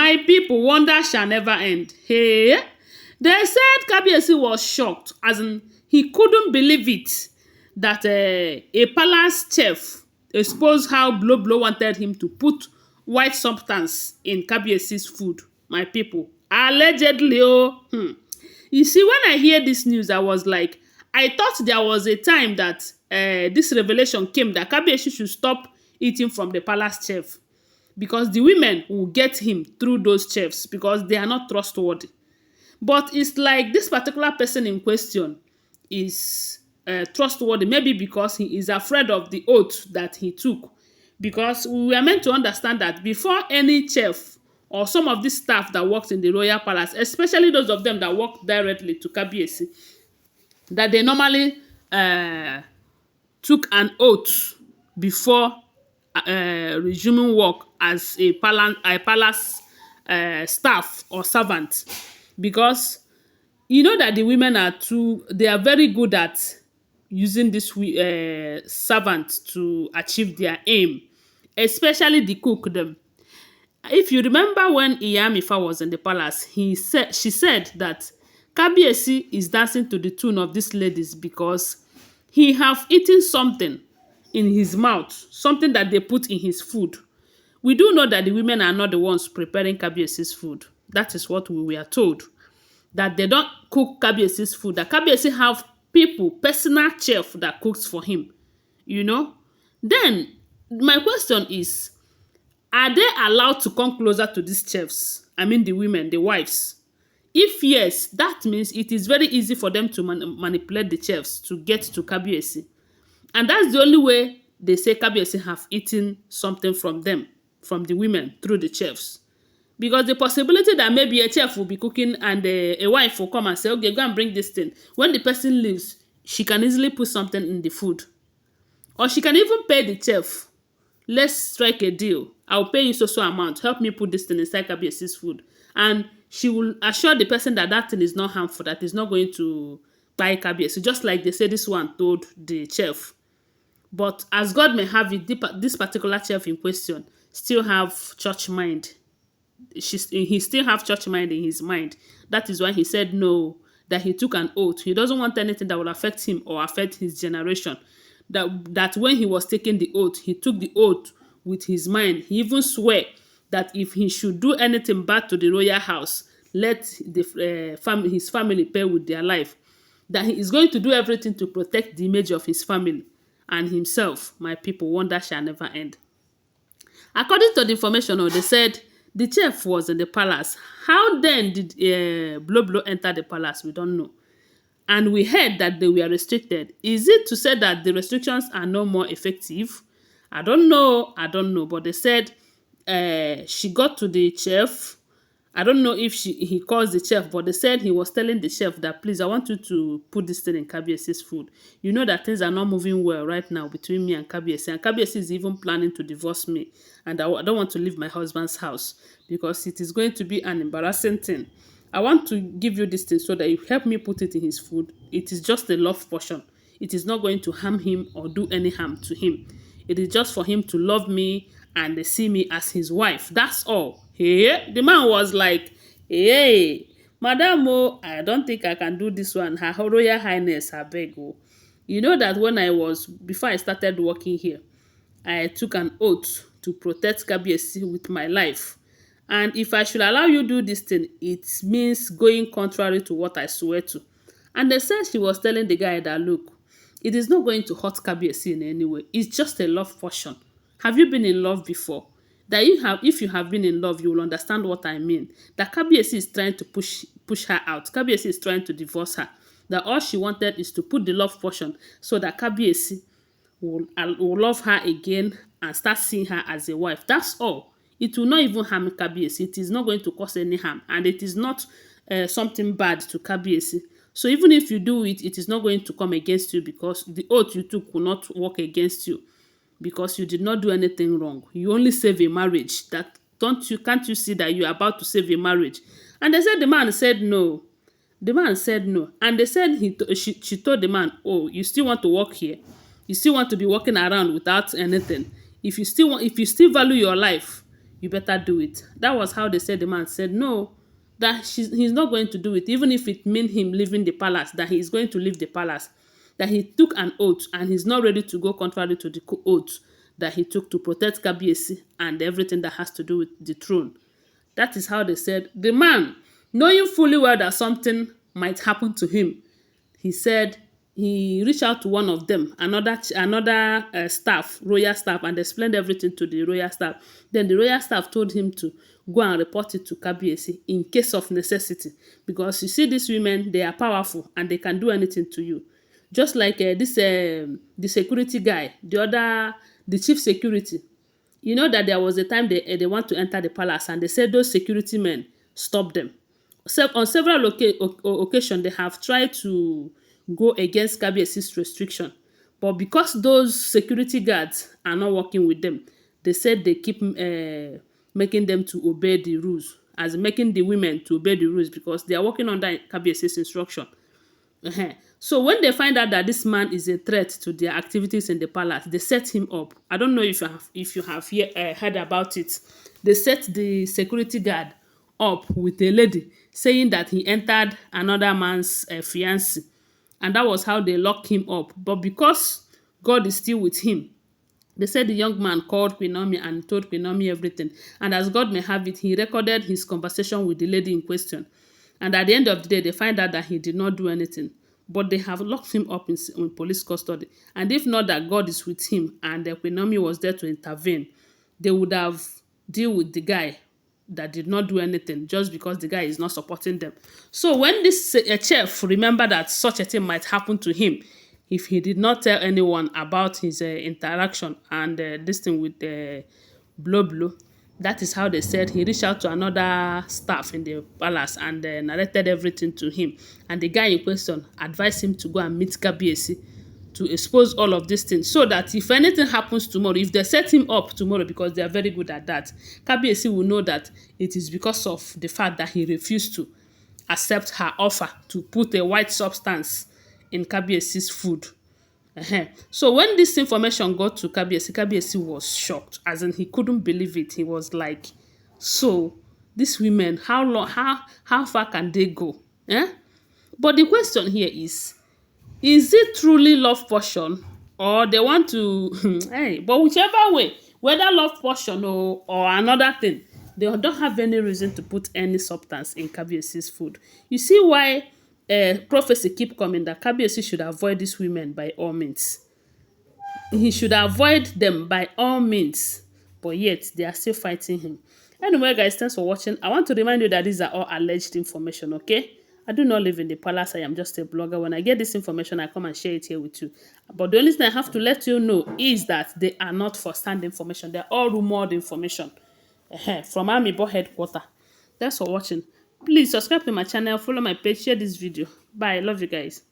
My people, wonder shall never end. Hey, they said Kabieyesi was shocked, as in he couldn't believe it, that a palace chef exposed how Blueblo wanted him to put white substance in Kabieyesi's food. My people, allegedly, oh. You see, when I hear this news, I was like, I thought there was a time that this revelation came that Kabieyesi should stop eating from the palace chef, because the women will get him through those chefs because they are not trustworthy. But it's like this particular person in question is trustworthy, maybe because he is afraid of the oath that he took. Because we were meant to understand that before any chef or some of the staff that works in the royal palace, especially those of them that work directly to Kabieyesi, that they normally took an oath before resuming work as a palace staff or servant, because you know that the women they are very good at using this servant to achieve their aim, especially the cook them. If you remember when Ife and Ife was in the palace, she said that Kabieyesi is dancing to the tune of these ladies because he have eaten something in his mouth, something that they put in his food. We do know that the women are not the ones preparing Kabieyesi's food. That is what we were told. That they don't cook Kabieyesi's food. That Kabieyesi have people, personal chef that cooks for him. You know? Then, my question is, are they allowed to come closer to these chefs? I mean the women, the wives. If yes, that means it is very easy for them to manipulate the chefs to get to Kabieyesi. And that's the only way they say Kabieyesi have eaten something from them, from the women, through the chefs. Because the possibility that maybe a chef will be cooking and a wife will come and say, okay, go and bring this thing. When the person leaves, she can easily put something in the food. Or she can even pay the chef. Let's strike a deal. I'll pay you so amount. Help me put this thing inside Kabieyesi's food. And she will assure the person that that thing is not harmful, that is not going to buy Kabieyesi. Just like they say this one told the chef. But as God may have it, this particular chef in question still have church mind. He still have church mind in his mind. That is why he said no, that he took an oath. He doesn't want anything that will affect him or affect his generation. That when he was taking the oath, he took the oath with his mind. He even swear that if he should do anything bad to the royal house, let his family pay with their life. That he is going to do everything to protect the image of his family and himself. My people, wonder shall never end. According to the information, they said the chef was in the palace. How then did Blueblo enter the palace? We don't know. And we heard that they were restricted. Is it to say that the restrictions are no more effective? I don't know. But they said she got to the chef. I don't know if he calls the chef, but they said he was telling the chef that, please, I want you to put this thing in Kabieyesi's food. You know that things are not moving well right now between me and Kabieyesi. And Kabieyesi is even planning to divorce me. And I don't want to leave my husband's house because it is going to be an embarrassing thing. I want to give you this thing so that you help me put it in his food. It is just a love portion. It is not going to harm him or do any harm to him. It is just for him to love me and see me as his wife. That's all. Hey, the man was like, hey, Madam, I don't think I can do this one. Her Royal Highness, I beg. You know that before I started working here, I took an oath to protect Kabieyesi with my life. And if I should allow you do this thing, it means going contrary to what I swear to. And they said she was telling the guy that, look, it is not going to hurt Kabieyesi in any way. It's just a love portion. Have you been in love before? That if you have been in love, you will understand what I mean. That Kabieyesi is trying to push her out. Kabieyesi is trying to divorce her. That all she wanted is to put the love portion so that Kabieyesi will love her again and start seeing her as a wife. That's all. It will not even harm Kabieyesi. It is not going to cause any harm. And it is not something bad to Kabieyesi. So even if you do it, it is not going to come against you because the oath you took will not work against you. Because you did not do anything wrong. You only save a marriage. Can't you see that you are about to save a marriage? And they said the man said no. The man said no. And they said she told the man, oh, you still want to work here? You still want to be walking around without anything? If you still value your life, you better do it. That was how they said the man said no, that he's not going to do it, even if it means him leaving the palace, that he is going to leave the palace, that he took an oath and he's not ready to go contrary to the oath that he took to protect Kabieyesi and everything that has to do with the throne. That is how they said the man, knowing fully well that something might happen to him, he said he reached out to one of them, another staff, royal staff, and explained everything to the royal staff. Then the royal staff told him to go and report it to Kabieyesi in case of necessity, because you see these women, they are powerful and they can do anything to you. Just like the security guy, the chief security. You know that there was a time they want to enter the palace and they said those security men stopped them. So on several occasions, they have tried to go against Kabieyesi's restriction. But because those security guards are not working with them, they said they keep making them to obey the rules, as making the women to obey the rules because they are working under Kabieyesi's instruction. So when they find out that this man is a threat to their activities in the palace, they set him up. I don't know if you have heard about it. They set the security guard up with a lady saying that he entered another man's fiancé, and that was how they locked him up. But because God is still with him, they said the young man called Queen Naomi and told Queen Naomi everything. And as God may have it, he recorded his conversation with the lady in question. And at the end of the day, they find out that he did not do anything. But they have locked him up in police custody. And if not that God is with him and Queen Naomi was there to intervene, they would have deal with the guy that did not do anything just because the guy is not supporting them. So when this chef remembered that such a thing might happen to him if he did not tell anyone about his interaction and this thing with Blueblo, that is how they said he reached out to another staff in the palace and narrated everything to him. And the guy in question advised him to go and meet Kabieyesi to expose all of these things so that if anything happens tomorrow, if they set him up tomorrow, because they are very good at that, Kabieyesi will know that it is because of the fact that he refused to accept her offer to put a white substance in Kabieyesi's food. So when this information got to Kabieyesi, Kabieyesi was shocked, as in he couldn't believe it. He was like, so these women, how far can they go? But the question here is it truly love portion or they want to hey, but whichever way, whether love portion or another thing, they don't have any reason to put any substance in Kabieyesi's food. You see why prophecy keep coming that Kabieyesi should avoid these women by all means. He should avoid them by all means, but yet they are still fighting him. Anyway, guys, thanks for watching. I want to remind you that these are all alleged information, okay? I do not live in the palace. I am just a blogger. When I get this information, I come and share it here with you. But the only thing I have to let you know is that they are not first-hand information. They're all rumored information from Amiibo headquarters. Thanks for watching. Please subscribe to my channel, follow my page, share this video. Bye. Love you guys.